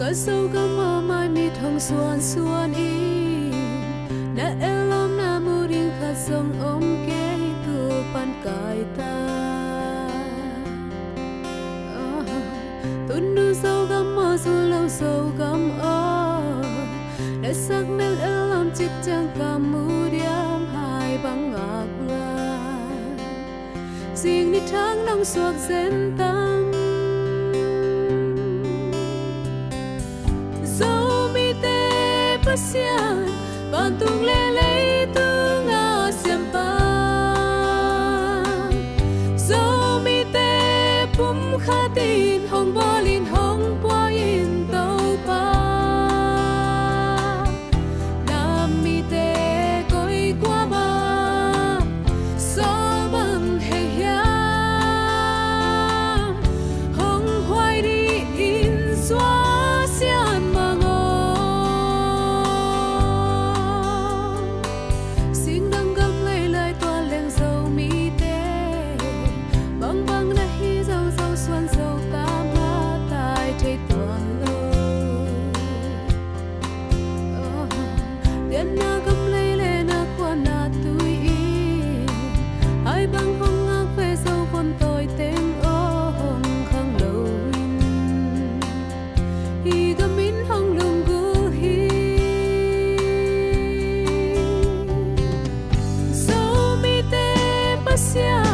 có sâu có mơ mai mi thong xuân xuân in na elom na muring khát sông ôm kê tu pan cài ta tuân nu sâu gam mơ su lâu sâu gam o đã sắc mel elom chích chang cam mu diam hai băng ngạc la riêng đi tháng nông suộc dên tăng dấu mi tê pasian còn tung lê lấy tương ngã xiêm pa dấu mi tê bum khá tin hồng bò lin hồng bò in tàu pa nam mi tê coi qua ba gió bằng hệ hiam hồng hoài đi in xóa xian mà xuân dâu ta ma tai thấy tuần lâu tiền na gấm lấy lệ na qua na tui in ai băng không ngạc về dâu con tôi tên ô hồng khang lâu hi gấm in hồng lùng gu hi dâu mi tê pasya